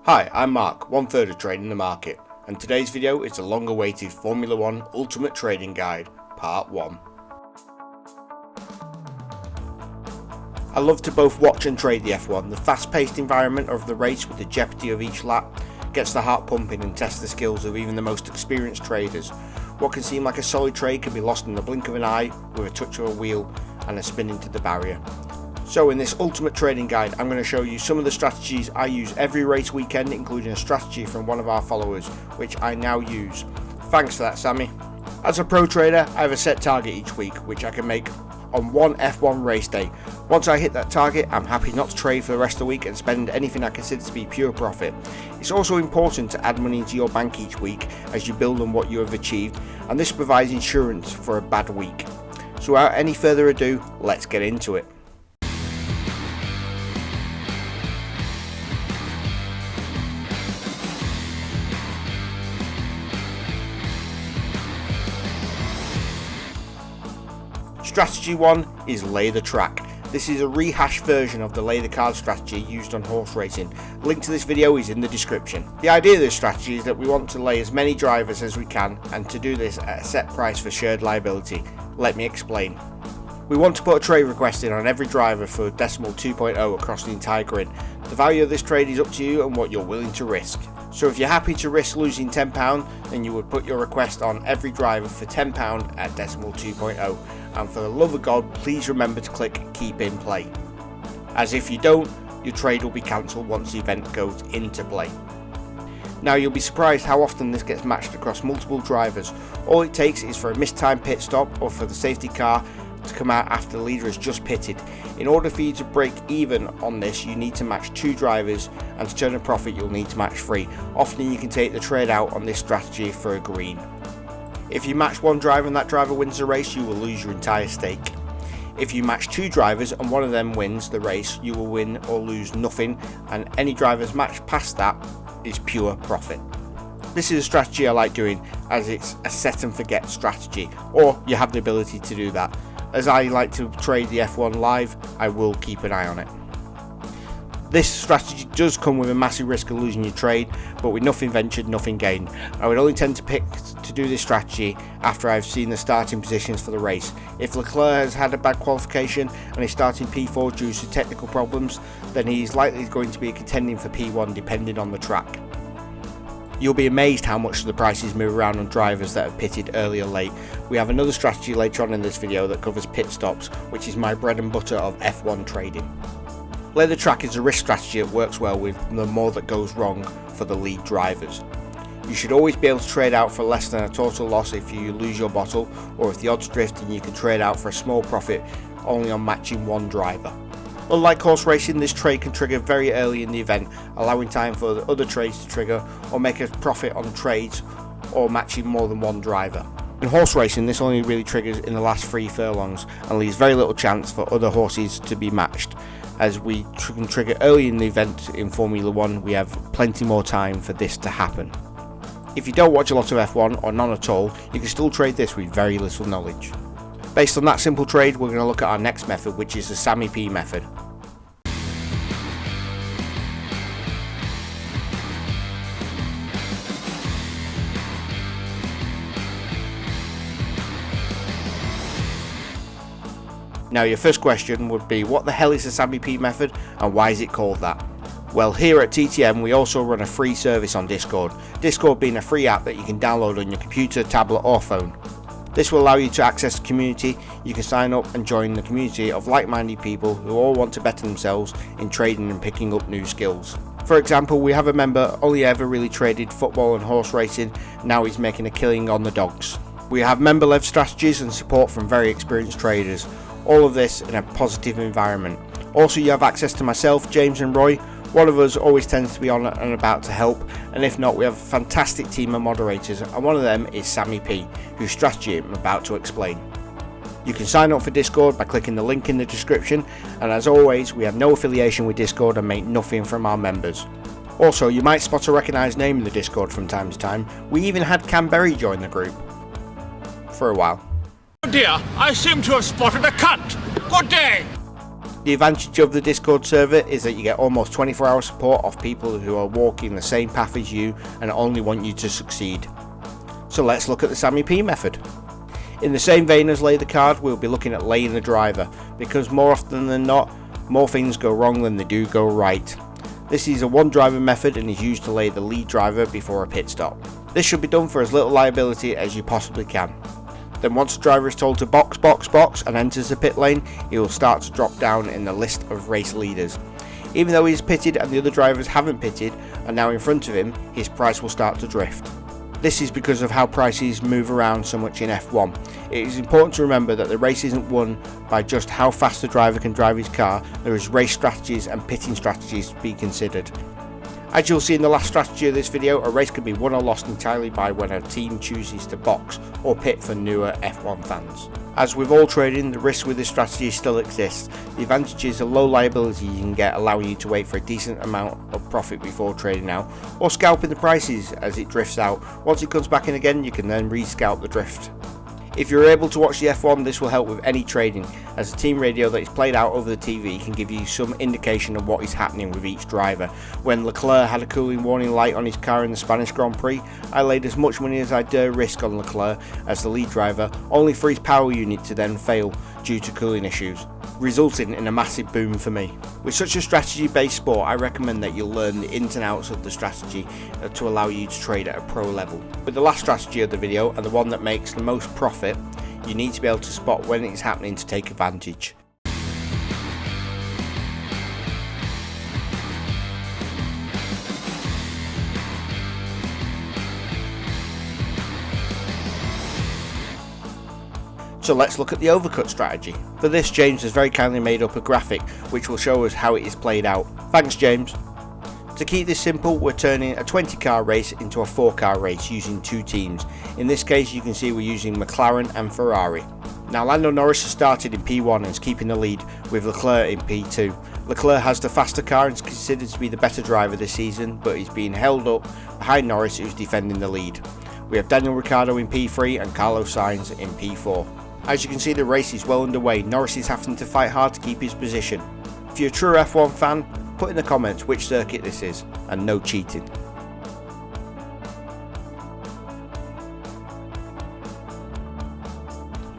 Hi, I'm Mark, 1/3 of Trading the Market, and today's video is the long-awaited Formula 1 Ultimate Trading Guide, Part 1. I love to both watch and trade the F1. The fast-paced environment of the race with the jeopardy of each lap gets the heart pumping and tests the skills of even the most experienced traders. What can seem like a solid trade can be lost in the blink of an eye with a touch of a wheel and a spin into the barrier. So in this Ultimate Trading Guide, I'm going to show you some of the strategies I use every race weekend, including a strategy from one of our followers, which I now use. Thanks for that, Sammy. As a pro trader, I have a set target each week, which I can make on one F1 race day. Once I hit that target, I'm happy not to trade for the rest of the week and spend anything I consider to be pure profit. It's also important to add money into your bank each week as you build on what you have achieved, and this provides insurance for a bad week. So without any further ado, let's get into it. Strategy 1 is lay the track. This is a rehashed version of the lay the card strategy used on horse racing. Link to this video is in the description. The idea of this strategy is that we want to lay as many drivers as we can, and to do this at a set price for shared liability. Let me explain. We want to put a trade request in on every driver for decimal 2.0 across the entire grid. The value of this trade is up to you and what you're willing to risk. So if you're happy to risk losing £10, then you would put your request on every driver for £10 at decimal 2.0. And for the love of God, please remember to click keep in play, as if you don't, your trade will be cancelled once the event goes into play. Now you'll be surprised how often this gets matched across multiple drivers. All it takes is for a mistimed pit stop or for the safety car to come out after the leader has just pitted. In order for you to break even on this, you need to match 2 drivers, and to turn a profit you'll need to match 3. Often you can take the trade out on this strategy for a green. If you match 1 driver and that driver wins the race, you will lose your entire stake. If you match 2 drivers and one of them wins the race, you will win or lose nothing, and any drivers matched past that is pure profit. This is a strategy I like doing, as it's a set and forget strategy, or you have the ability to do that. As I like to trade the F1 live, I will keep an eye on it. This strategy does come with a massive risk of losing your trade, but with nothing ventured, nothing gained. I would only tend to pick to do this strategy after I've seen the starting positions for the race. If Leclerc has had a bad qualification and is starting P4 due to technical problems, then he is likely going to be contending for P1 depending on the track. You'll be amazed how much the prices move around on drivers that have pitted early or late. We have another strategy later on in this video that covers pit stops, which is my bread and butter of F1 trading. Lay the track is a risk strategy that works well with the more that goes wrong for the lead drivers. You should always be able to trade out for less than a total loss if you lose your bottle, or if the odds drift, and you can trade out for a small profit only on matching 1 driver. Unlike horse racing, this trade can trigger very early in the event, allowing time for the other trades to trigger or make a profit on trades or matching more than 1 driver. In horse racing, this only really triggers in the last 3 furlongs and leaves very little chance for other horses to be matched. As we can trigger early in the event in Formula 1, we have plenty more time for this to happen. If you don't watch a lot of F1 or none at all, you can still trade this with very little knowledge. Based on that simple trade, we're going to look at our next method, which is the Sami P method. Now your first question would be, what the hell is the Sami P method and why is it called that? Well, here at TTM we also run a free service on Discord. Discord being a free app that you can download on your computer, tablet or phone. This will allow you to access the community. You can sign up and join the community of like-minded people who all want to better themselves in trading and picking up new skills. For example, we have a member only ever really traded football and horse racing, now he's making a killing on the dogs. We have member-led strategies and support from very experienced traders. All of this in a positive environment. Also, you have access to myself, James and Roy. One of us always tends to be on and about to help, and if not, we have a fantastic team of moderators, and one of them is Sami P, whose strategy I'm about to explain. You can sign up for Discord by clicking the link in the description, and as always, we have no affiliation with Discord and make nothing from our members. Also, you might spot a recognised name in the Discord from time to time. We even had Canberry join the group. For a while. Oh dear, I seem to have spotted a cunt. Good day. The advantage of the Discord server is that you get almost 24-hour support of people who are walking the same path as you and only want you to succeed. So let's look at the Sami P method. In the same vein as lay the card, we'll be looking at laying the driver, because more often than not, more things go wrong than they do go right. This is a one driver method and is used to lay the lead driver before a pit stop. This should be done for as little liability as you possibly can. Then once the driver is told to box and enters the pit lane, he will start to drop down in the list of race leaders. Even though he is pitted and the other drivers haven't pitted and now in front of him, his price will start to drift. This is because of how prices move around so much in F1. It is important to remember that the race isn't won by just how fast the driver can drive his car. There is race strategies and pitting strategies to be considered. As you'll see in the last strategy of this video, a race can be won or lost entirely by when a team chooses to box or pit for newer F1 fans. As with all trading, the risk with this strategy still exists. The advantages of low liability you can get, allowing you to wait for a decent amount of profit before trading out, or scalping the prices as it drifts out. Once it comes back in again, you can then re-scalp the drift. If you're able to watch the F1, this will help with any trading, as the team radio that is played out over the TV can give you some indication of what is happening with each driver. When Leclerc had a cooling warning light on his car in the Spanish Grand Prix, I laid as much money as I dare risk on Leclerc as the lead driver, only for his power unit to then fail due to cooling issues, resulting in a massive boom for me. With such a strategy based sport, I recommend that you'll learn the ins and outs of the strategy to allow you to trade at a pro level. With the last strategy of the video, and the one that makes the most profit, you need to be able to spot when it's happening to take advantage. So let's look at the overcut strategy. For this, James has very kindly made up a graphic which will show us how it is played out. Thanks, James. To keep this simple, we're turning a 20 car race into a 4 car race using 2 teams. In this case, you can see we're using McLaren and Ferrari. Now Lando Norris has started in P1 and is keeping the lead with Leclerc in P2. Leclerc has the faster car and is considered to be the better driver this season, but he's being held up behind Norris, who's defending the lead. We have Daniel Ricciardo in P3 and Carlos Sainz in P4. As you can see, the race is well underway. Norris is having to fight hard to keep his position. If you're a true F1 fan, put in the comments which circuit this is, and no cheating.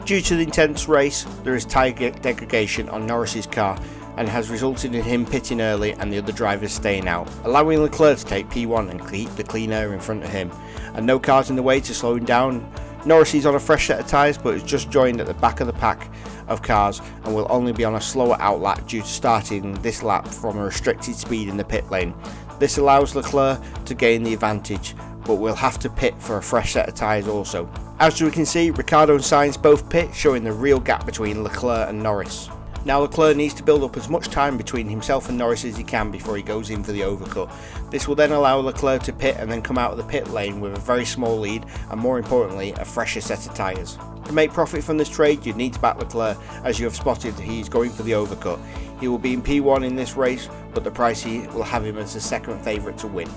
Due to the intense race, there is tyre degradation on Norris's car and has resulted in him pitting early and the other drivers staying out, allowing Leclerc to take P1 and keep the clean air in front of him, and no cars in the way to slow him down. Norris is on a fresh set of tyres but has just joined at the back of the pack of cars and will only be on a slower out lap due to starting this lap from a restricted speed in the pit lane. This allows Leclerc to gain the advantage, but will have to pit for a fresh set of tyres also. As we can see, Ricciardo and Sainz both pit, showing the real gap between Leclerc and Norris. Now Leclerc needs to build up as much time between himself and Norris as he can before he goes in for the overcut. This will then allow Leclerc to pit and then come out of the pit lane with a very small lead and, more importantly, a fresher set of tyres. To make profit from this trade, you need to back Leclerc, as you have spotted he is going for the overcut. He will be in P1 in this race, but the pricey will have him as the second favourite to win.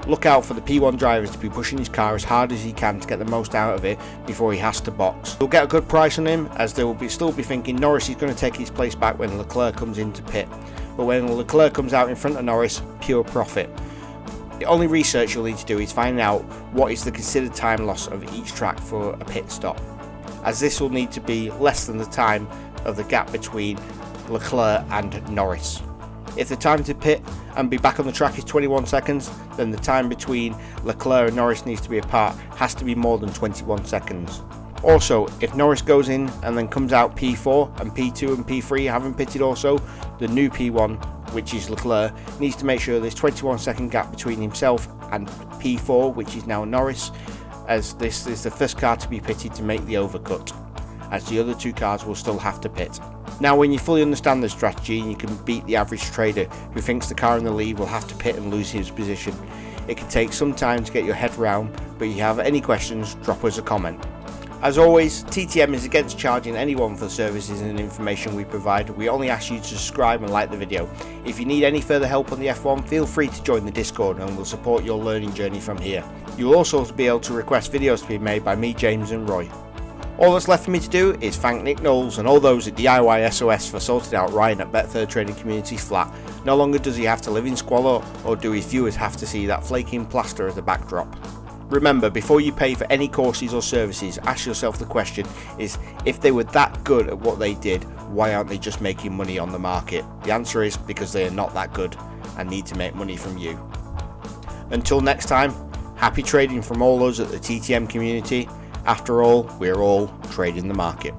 Look out for the P1 drivers to be pushing his car as hard as he can to get the most out of it before he has to box. You'll get a good price on him, as they will still be thinking Norris is going to take his place back when Leclerc comes into pit. But when Leclerc comes out in front of Norris, pure profit. The only research you'll need to do is find out what is the considered time loss of each track for a pit stop, as this will need to be less than the time of the gap between Leclerc and Norris. If the time to pit and be back on the track is 21 seconds, then the time between Leclerc and Norris needs to be apart has to be more than 21 seconds. Also, if Norris goes in and then comes out P4 and P2 and P3 haven't pitted also, the new P1, which is Leclerc, needs to make sure there's 21 second gap between himself and P4, which is now Norris, as this is the first car to be pitted to make the overcut, as the other 2 cars will still have to pit. Now when you fully understand the strategy, you can beat the average trader who thinks the car in the lead will have to pit and lose his position. It can take some time to get your head round, but if you have any questions, drop us a comment. As always, TTM is against charging anyone for the services and information we provide. We only ask you to subscribe and like the video. If you need any further help on the F1, feel free to join the Discord and we'll support your learning journey from here. You'll also be able to request videos to be made by me, James and Roy. All that's left for me to do is thank Nick Knowles and all those at DIY SOS for sorting out Ryan at Betfair Trading Community's flat. No longer does he have to live in squalor, or do his viewers have to see that flaking plaster as a backdrop. Remember, before you pay for any courses or services, ask yourself the question is, if they were that good at what they did, why aren't they just making money on the market? The answer is because they are not that good and need to make money from you. Until next time, happy trading from all us at the TTM community. After all, we're all trading the market.